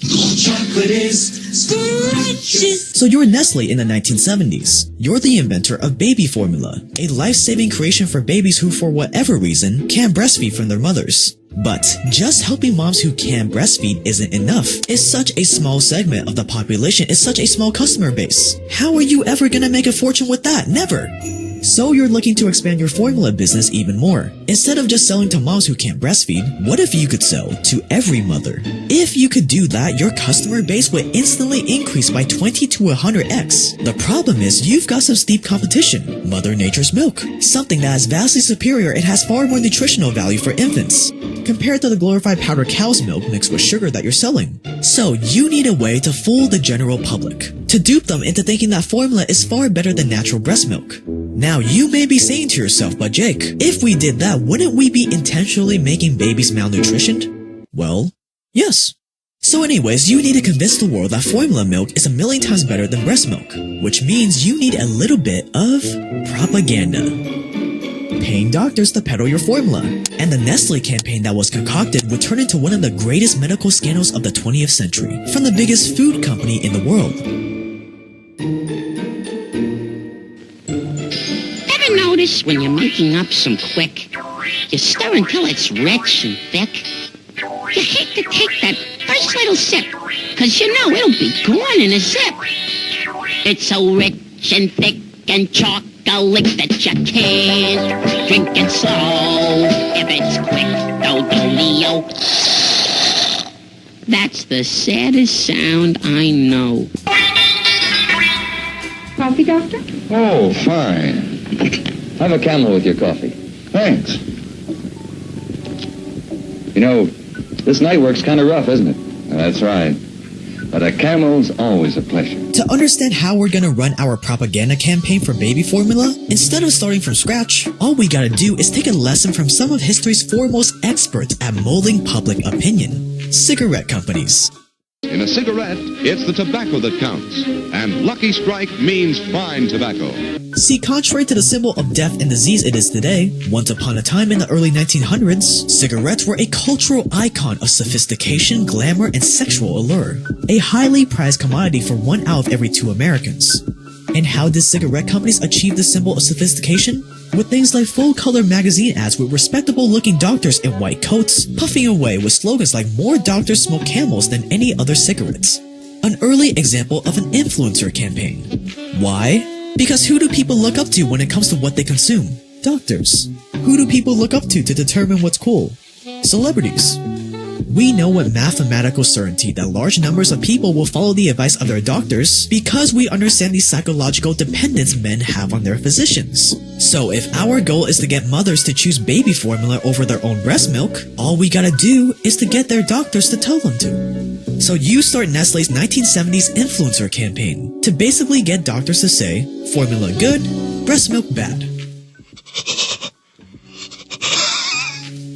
Chocolate is scrumptious. So you're Nestle in the 1970s. You're the inventor of baby formula, a life-saving creation for babies who, for whatever reason, can't breastfeed from their mothers. But just helping moms who can't breastfeed isn't enough. It's such a small segment of the population. It's such a small customer base. How are you ever gonna make a fortune with that? Never! So you're looking to expand your formula business even more. Instead of just selling to moms who can't breastfeed, what if you could sell to every mother? If you could do that, your customer base would instantly increase by 20 to 100x. The problem is you've got some steep competition. Mother Nature's milk. Something that is vastly superior and has far more nutritional value for infants compared to the glorified powdered cow's milk mixed with sugar that you're selling. So you need a way to fool the general public, to dupe them into thinking that formula is far better than natural breast milk. Now you may be saying to yourself, but Jake, if we did that, wouldn't we be intentionally making babies malnutritioned? Well, yes. So anyways, you need to convince the world that formula milk is 1,000,000 times better than breast milk, which means you need a little bit of propaganda. Paying doctors to peddle your formula. And the Nestle campaign that was concocted would turn into one of the greatest medical scandals of the 20th century, from the biggest food company in the world. Ever notice when you're making up some quick, you stir until it's rich and thick? You hate to take that first little sip, 'cause you know it'll be gone in a zip. It's so rich and thick and chocolate that you can't drink it slow. If it's quick, do-do-leo. That's the saddest sound I know. Coffee, Doctor? Oh, fine. Have a Camel with your coffee. Thanks. You know, this night work's kind of rough, isn't it? That's right. But a Camel's always a pleasure. To understand how we're gonna run our propaganda campaign for baby formula, instead of starting from scratch, all we gotta do is take a lesson from some of history's foremost experts at molding public opinion: cigarette companies. In a cigarette, it's the tobacco that counts, and Lucky Strike means fine tobacco. See, contrary to the symbol of death and disease it is today, once upon a time in the early 1900s, cigarettes were a cultural icon of sophistication, glamour, and sexual allure. A highly prized commodity for 1 out of every 2 Americans. And how did cigarette companies achieve this symbol of sophistication? With things like full-color magazine ads with respectable-looking doctors in white coats, puffing away with slogans like "More doctors smoke Camels than any other cigarettes." An early example of an influencer campaign. Why? Because who do people look up to when it comes to what they consume? Doctors. Who do people look up to determine what's cool? Celebrities. We know with mathematical certainty that large numbers of people will follow the advice of their doctors because we understand the psychological dependence men have on their physicians. So if our goal is to get mothers to choose baby formula over their own breast milk, all we gotta do is to get their doctors to tell them to. So you start Nestle's 1970s influencer campaign to basically get doctors to say, formula good, breast milk bad.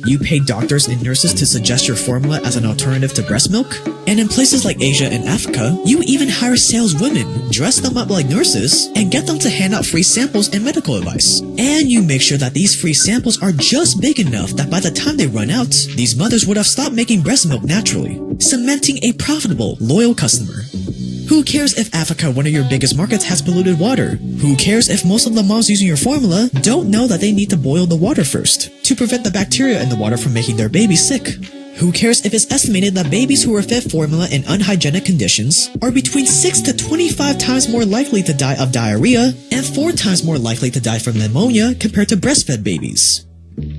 You pay doctors and nurses to suggest your formula as an alternative to breast milk? And in places like Asia and Africa, you even hire saleswomen, dress them up like nurses, and get them to hand out free samples and medical advice. And you make sure that these free samples are just big enough that by the time they run out, these mothers would have stopped making breast milk naturally, cementing a profitable, loyal customer. Who cares if Africa, one of your biggest markets, has polluted water? Who cares if most of the moms using your formula don't know that they need to boil the water first to prevent the bacteria in the water from making their babies sick? Who cares if it's estimated that babies who are fed formula in unhygienic conditions are between 6 to 25 times more likely to die of diarrhea and 4 times more likely to die from pneumonia compared to breastfed babies?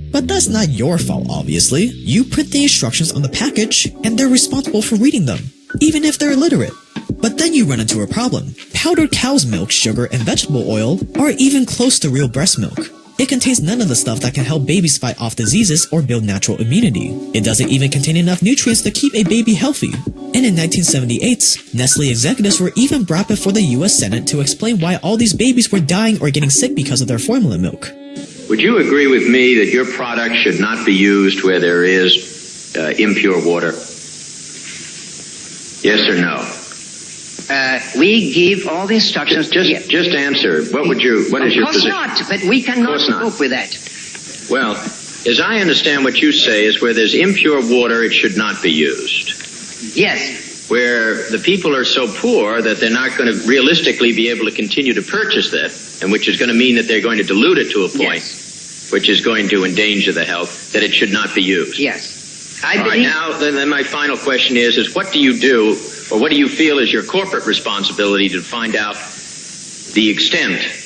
But that's not your fault, obviously. You print the instructions on the package and they're responsible for reading them, even if they're illiterate. But then you run into a problem. Powdered cow's milk, sugar, and vegetable oil aren't even close to real breast milk. It contains none of the stuff that can help babies fight off diseases or build natural immunity. It doesn't even contain enough nutrients to keep a baby healthy. And in 1978, Nestle executives were even brought before the US Senate to explain why all these babies were dying or getting sick because of their formula milk. Would you agree with me that your product should not be used where there is impure water? Yes or no? We give all the instructions. Just answer. What is your position? Of course not, but we cannot cope with that. Well, as I understand what you say is where there's impure water, it should not be used. Yes. where the people are so poor that they're not going to realistically be able to continue to purchase that, and which is going to mean that they're going to dilute it to a point, which is going to endanger the health, that it should not be used. Yes. All right, now, then my final question is what do you do, or what do you feel is your corporate responsibility to find out the extent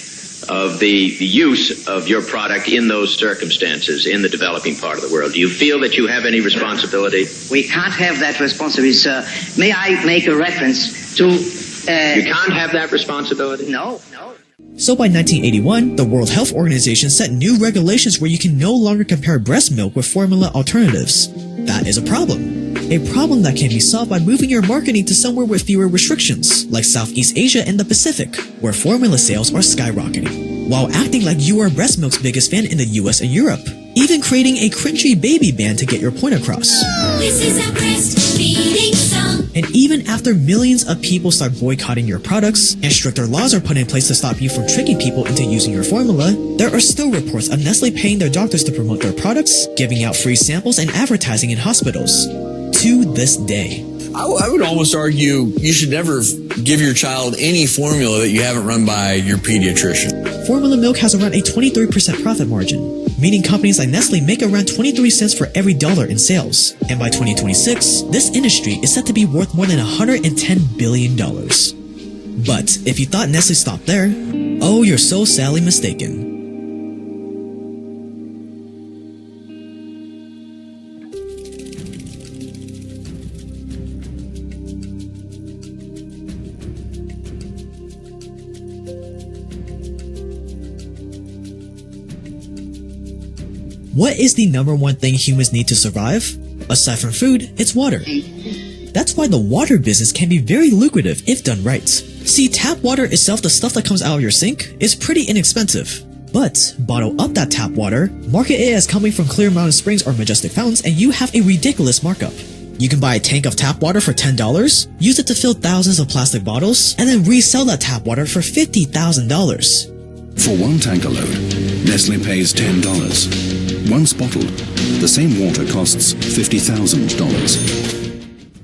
of the use of your product in those circumstances in the developing part of the world? Do you feel that you have any responsibility? We can't have that responsibility, sir. May I make a reference to... You can't have that responsibility? No. So by 1981, the World Health Organization set new regulations where you can no longer compare breast milk with formula alternatives. That is a problem. A problem that can be solved by moving your marketing to somewhere with fewer restrictions, like Southeast Asia and the Pacific, where formula sales are skyrocketing, while acting like you are breast milk's biggest fan in the US and Europe, even creating a cringy baby band to get your point across. This is a breastfeeding song. And even after millions of people start boycotting your products, and stricter laws are put in place to stop you from tricking people into using your formula, there are still reports of Nestle paying their doctors to promote their products, giving out free samples and advertising in hospitals. To this day. I would almost argue you should never give your child any formula that you haven't run by your pediatrician. Formula milk has around a 23% profit margin, meaning companies like Nestle make around 23 cents for every dollar in sales. And by 2026, this industry is set to be worth more than $110 billion. But if you thought Nestle stopped there, oh, you're so sadly mistaken. What is the number one thing humans need to survive? Aside from food, it's water. That's why the water business can be very lucrative if done right. See, tap water itself, the stuff that comes out of your sink, is pretty inexpensive. But bottle up that tap water, market it as coming from Clear Mountain Springs or Majestic Fountains, and you have a ridiculous markup. You can buy a tank of tap water for $10, use it to fill thousands of plastic bottles, and then resell that tap water for $50,000. For one tanker load, Nestle pays $10. Once bottled, the same water costs $50,000.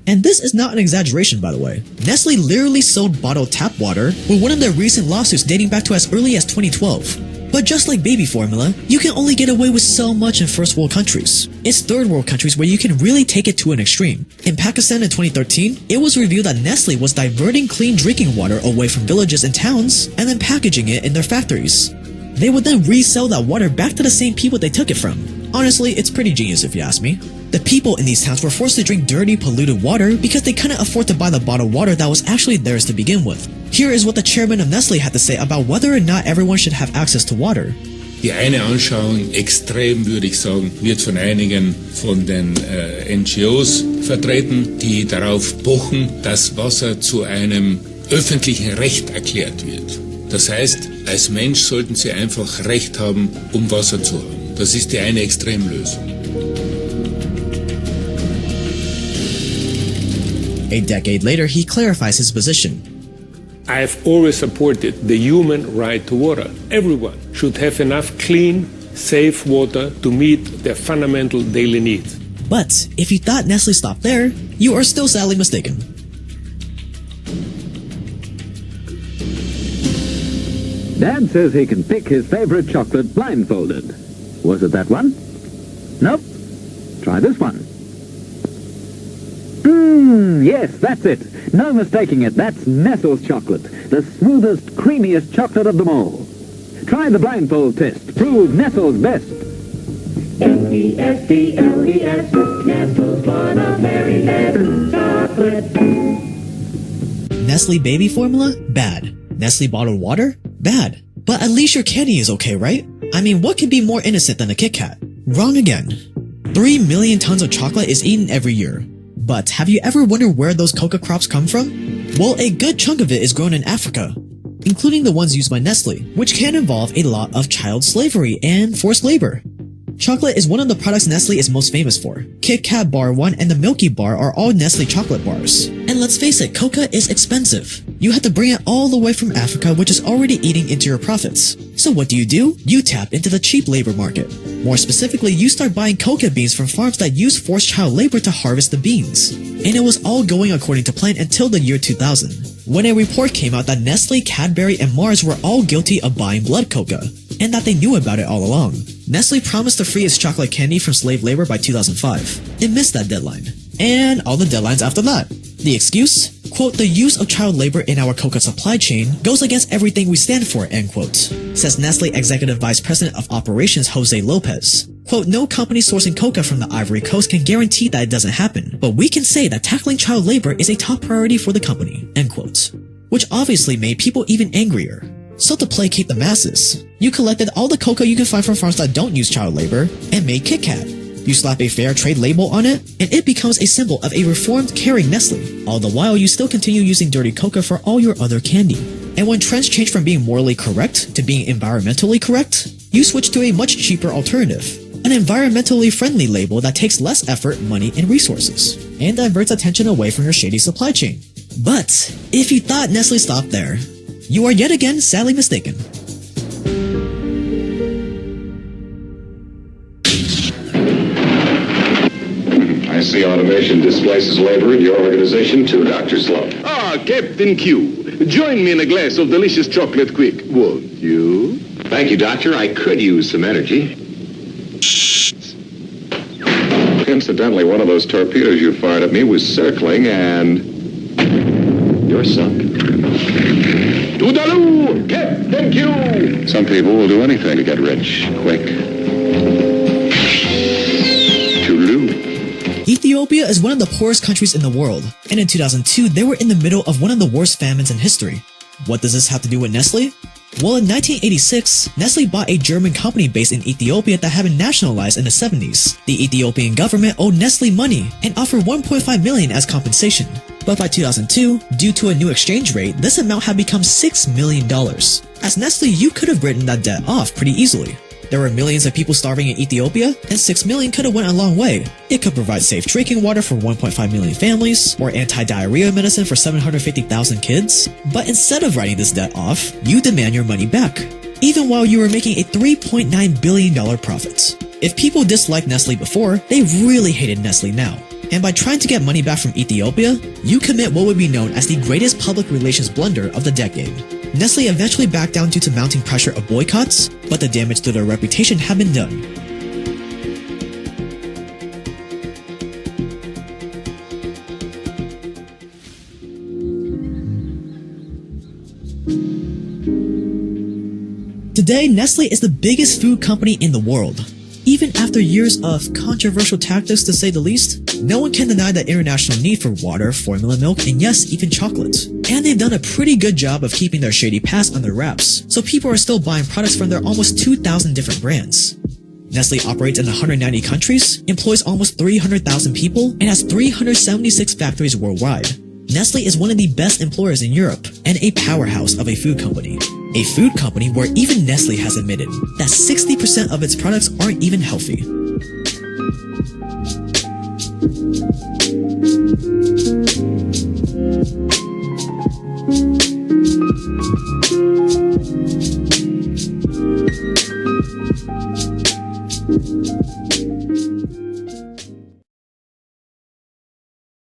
And this is not an exaggeration, by the way. Nestle literally sold bottled tap water with one of their recent lawsuits dating back to as early as 2012. But just like baby formula, you can only get away with so much in first world countries. It's third world countries where you can really take it to an extreme. In Pakistan in 2013, it was revealed that Nestle was diverting clean drinking water away from villages and towns and then packaging it in their factories. They would then resell that water back to the same people they took it from. Honestly, it's pretty genius if you ask me. The people in these towns were forced to drink dirty, polluted water because they couldn't afford to buy the bottled water that was actually theirs to begin with. Here is what the chairman of Nestle had to say about whether or not everyone should have access to water. Die eine Anschauung, extrem würde ich sagen, wird von einigen von den NGOs vertreten, die darauf pochen, dass Wasser zu einem öffentlichen Recht erklärt wird. Das heißt, als Mensch sollten Sie einfach Recht haben, Wasser zu haben. Das ist die eine Extremlösung. A decade later, he clarifies his position. I have always supported the human right to water. Everyone should have enough clean, safe water to meet their fundamental daily needs. But if you thought Nestle stopped there, you are still sadly mistaken. Dad says he can pick his favorite chocolate blindfolded. Was it that one? Nope. Try this one. Yes, that's it. No mistaking it. That's Nestle's chocolate. The smoothest, creamiest chocolate of them all. Try the blindfold test. Prove Nestle's best. N-E-S-T-L-E-S, Nestle's one of Maryland chocolate. Nestle baby formula? Bad. Nestle bottled water? Bad. But at least your candy is okay, right? I mean, what could be more innocent than a Kit Kat? Wrong again. 3 million tons of chocolate is eaten every year. But have you ever wondered where those coca crops come from? Well, a good chunk of it is grown in Africa, including the ones used by Nestle, which can involve a lot of child slavery and forced labor. Chocolate is one of the products Nestle is most famous for. Kit Kat Bar 1 and the Milky Bar are all Nestle chocolate bars. And let's face it, coca is expensive. You have to bring it all the way from Africa, which is already eating into your profits. So what do? You tap into the cheap labor market. More specifically, you start buying coca beans from farms that use forced child labor to harvest the beans. And it was all going according to plan until the year 2000, when a report came out that Nestle, Cadbury, and Mars were all guilty of buying blood coca, and that they knew about it all along. Nestle promised to free its chocolate candy from slave labor by 2005. It missed that deadline. And all the deadlines after that. The excuse? Quote, the use of child labor in our coca supply chain goes against everything we stand for, end quote, says Nestle Executive Vice President of Operations Jose Lopez. Quote, no company sourcing coca from the Ivory Coast can guarantee that it doesn't happen, but we can say that tackling child labor is a top priority for the company, end quote. Which obviously made people even angrier. So to placate the masses, you collected all the coca you can find from farms that don't use child labor and made Kit Kat. You slap a fair trade label on it, and it becomes a symbol of a reformed, caring Nestle. All the while, you still continue using dirty coca for all your other candy. And when trends change from being morally correct to being environmentally correct, you switch to a much cheaper alternative. An environmentally friendly label that takes less effort, money, and resources, and diverts attention away from your shady supply chain. But if you thought Nestle stopped there, you are yet again sadly mistaken. I see automation displaces labor in your organization too, Dr. Sloan. Ah, Captain Q. Join me in a glass of delicious chocolate quick, won't you? Thank you, Doctor. I could use some energy. Incidentally, one of those torpedoes you fired at me was circling and... you're sunk. Toodaloo! Captain Q! Some people will do anything to get rich quick. Toodaloo. Ethiopia is one of the poorest countries in the world, and in 2002 they were in the middle of one of the worst famines in history. What does this have to do with Nestle? Well, in 1986, Nestle bought a German company based in Ethiopia that had been nationalized in the 70s. The Ethiopian government owed Nestle money and offered $1.5 million as compensation. But by 2002, due to a new exchange rate, this amount had become $6 million. As Nestle, you could have written that debt off pretty easily. There were millions of people starving in Ethiopia, and $6 million could have went a long way. It could provide safe drinking water for 1.5 million families, or anti-diarrhea medicine for 750,000 kids. But instead of writing this debt off, you demand your money back, even while you were making a $3.9 billion profit. If people disliked Nestle before, they really hated Nestle now. And by trying to get money back from Ethiopia, you commit what would be known as the greatest public relations blunder of the decade. Nestle eventually backed down due to mounting pressure of boycotts, but the damage to their reputation had been done. Today, Nestle is the biggest food company in the world. Even after years of controversial tactics to say the least, no one can deny the international need for water, formula milk, and yes, even chocolate. And they've done a pretty good job of keeping their shady past under wraps, so people are still buying products from their almost 2,000 different brands. Nestle operates in 190 countries, employs almost 300,000 people, and has 376 factories worldwide. Nestle is one of the best employers in Europe, and a powerhouse of a food company. A food company where even Nestle has admitted that 60% of its products aren't even healthy.